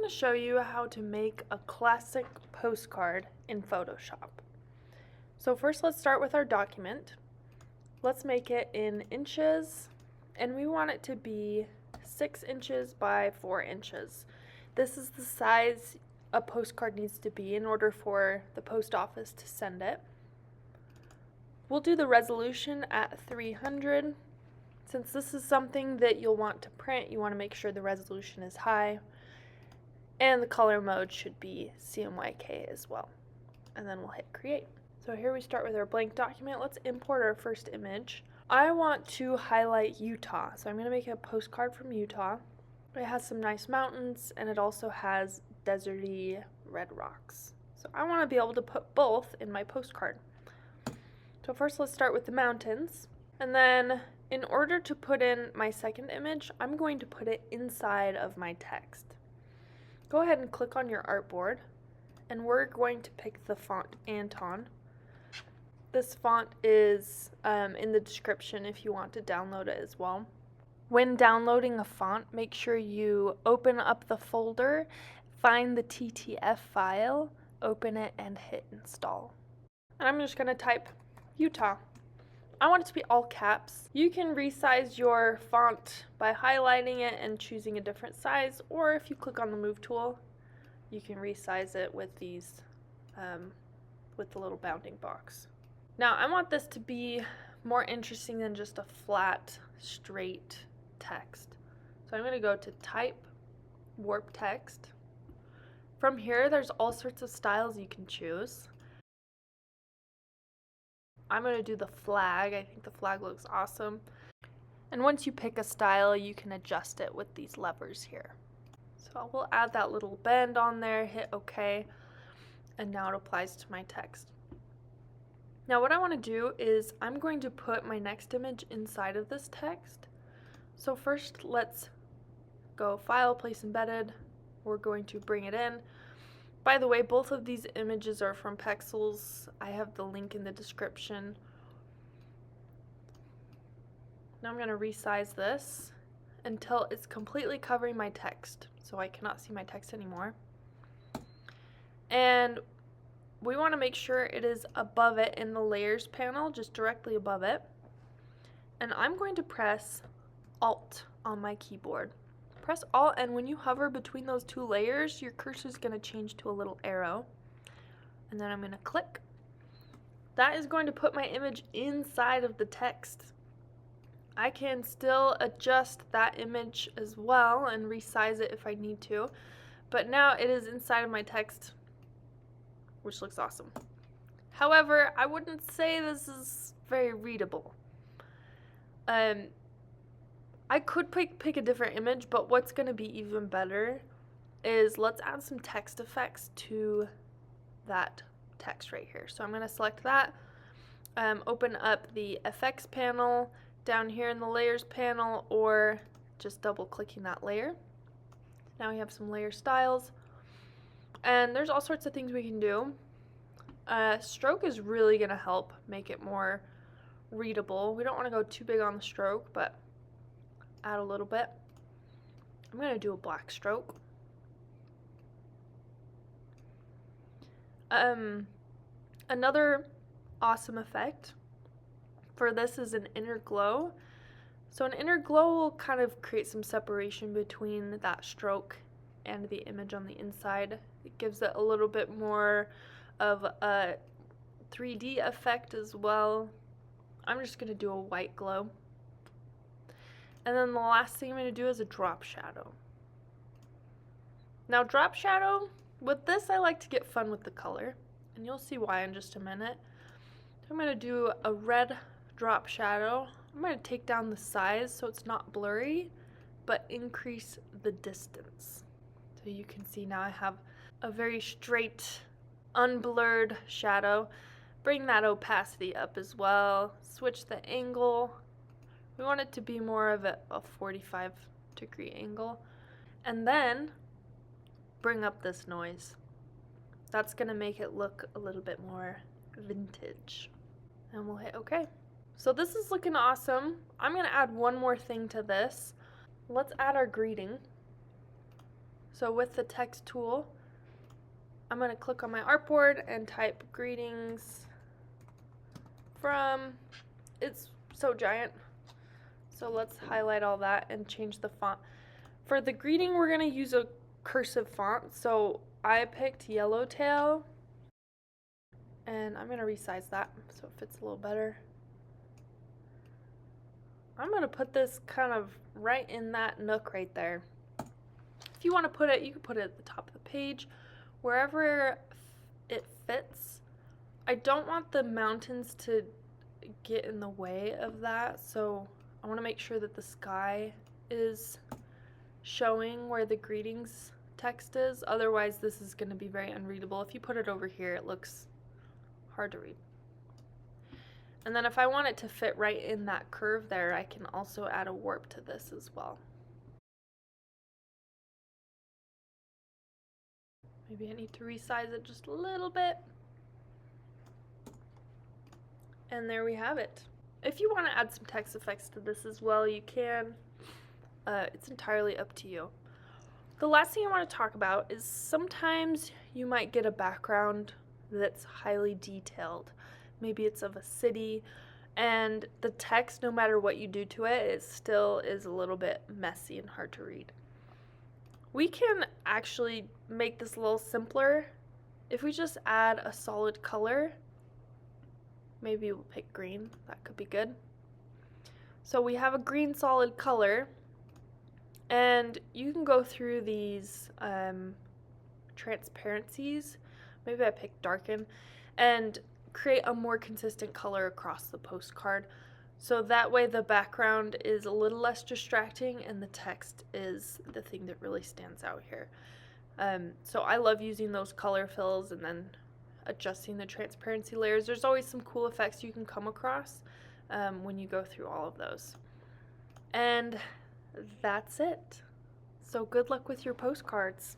going to show you how to make a classic postcard in Photoshop. So first let's start with our document. Let's make it in inches, and we want it to be 6 inches by 4 inches. This is the size a postcard needs to be in order for the post office to send it. We'll do the resolution at 300. Since this is something that you'll want to print, you want to make sure the resolution is high. And the color mode should be CMYK as well. And then we'll hit create. So here we start with our blank document. Let's import our first image. I want to highlight Utah. So I'm going to make a postcard from Utah. It has some nice mountains, and it also has deserty red rocks. So I want to be able to put both in my postcard. So first let's start with the mountains. And then in order to put in my second image, I'm going to put it inside of my text. Go ahead and click on your artboard, and we're going to pick the font Anton. This font is in the description if you want to download it as well. When downloading a font, make sure you open up the folder, find the TTF file, open it, and hit install. And I'm just going to type Utah. I want it to be all caps. You can resize your font by highlighting it and choosing a different size, or if you click on the move tool, you can resize it with these, with the little bounding box. Now I want this to be more interesting than just a flat, straight text. So I'm going to go to type, warp text. From here, there's all sorts of styles you can choose. I'm going to do the flag. I think the flag looks awesome. And once you pick a style, you can adjust it with these levers here. So we'll add that little bend on there, hit OK, and now it applies to my text. Now what I want to do is I'm going to put my next image inside of this text. So first let's go File, Place Embedded. We're going to bring it in. By the way, both of these images are from Pexels. I have the link in the description. Now I'm going to resize this until it's completely covering my text, so I cannot see my text anymore. And we want to make sure it is above it in the layers panel, just directly above it. And I'm going to press Alt on my keyboard. Press Alt, and when you hover between those two layers, your cursor is going to change to a little arrow. And then I'm going to click. That is going to put my image inside of the text. I can still adjust that image as well and resize it if I need to. But now it is inside of my text, which looks awesome. However, I wouldn't say this is very readable. I could pick a different image, but what's going to be even better is let's add some text effects to that text right here. So I'm going to select that, open up the effects panel down here in the layers panel, or just double clicking that layer. Now we have some layer styles, and there's all sorts of things we can do. Stroke is really going to help make it more readable. We don't want to go too big on the stroke, but add a little bit. I'm going to do a black stroke. Another awesome effect for this is an inner glow. So an inner glow will kind of create some separation between that stroke and the image on the inside. It gives it a little bit more of a 3D effect as well. I'm just going to do a white glow. And then the last thing I'm going to do is a drop shadow. Now drop shadow, with this I like to get fun with the color, and you'll see why in just a minute. I'm going to do a red drop shadow. I'm going to take down the size so it's not blurry, but increase the distance. So you can see now I have a very straight, unblurred shadow. Bring that opacity up as well. Switch the angle. We want it to be more of a 45-degree angle. And then bring up this noise. That's going to make it look a little bit more vintage. And we'll hit OK. So this is looking awesome. I'm going to add one more thing to this. Let's add our greeting. So with the text tool, I'm going to click on my artboard and type greetings from, it's so giant, so let's highlight all that and change the font. For the greeting, we're going to use a cursive font, so I picked Yellowtail, and I'm going to resize that so it fits a little better. I'm going to put this kind of right in that nook right there. If you want to put it, you can put it at the top of the page, wherever it fits. I don't want the mountains to get in the way of that, so I want to make sure that the sky is showing where the greetings text is. Otherwise, this is going to be very unreadable. If you put it over here, it looks hard to read. And then if I want it to fit right in that curve there, I can also add a warp to this as well. Maybe I need to resize it just a little bit. And there we have it. If you want to add some text effects to this as well, you can. It's entirely up to you. The last thing I want to talk about is sometimes you might get a background that's highly detailed. Maybe it's of a city, and the text, no matter what you do to it, it still is a little bit messy and hard to read. We can actually make this a little simpler if we just add a solid color. Maybe we'll pick green, that could be good. So we have a green solid color, and you can go through these transparencies, maybe I pick darken, and create a more consistent color across the postcard. So that way the background is a little less distracting and the text is the thing that really stands out here. So I love using those color fills and then adjusting the transparency layers. There's always some cool effects you can come across when you go through all of those. And that's it. So good luck with your postcards.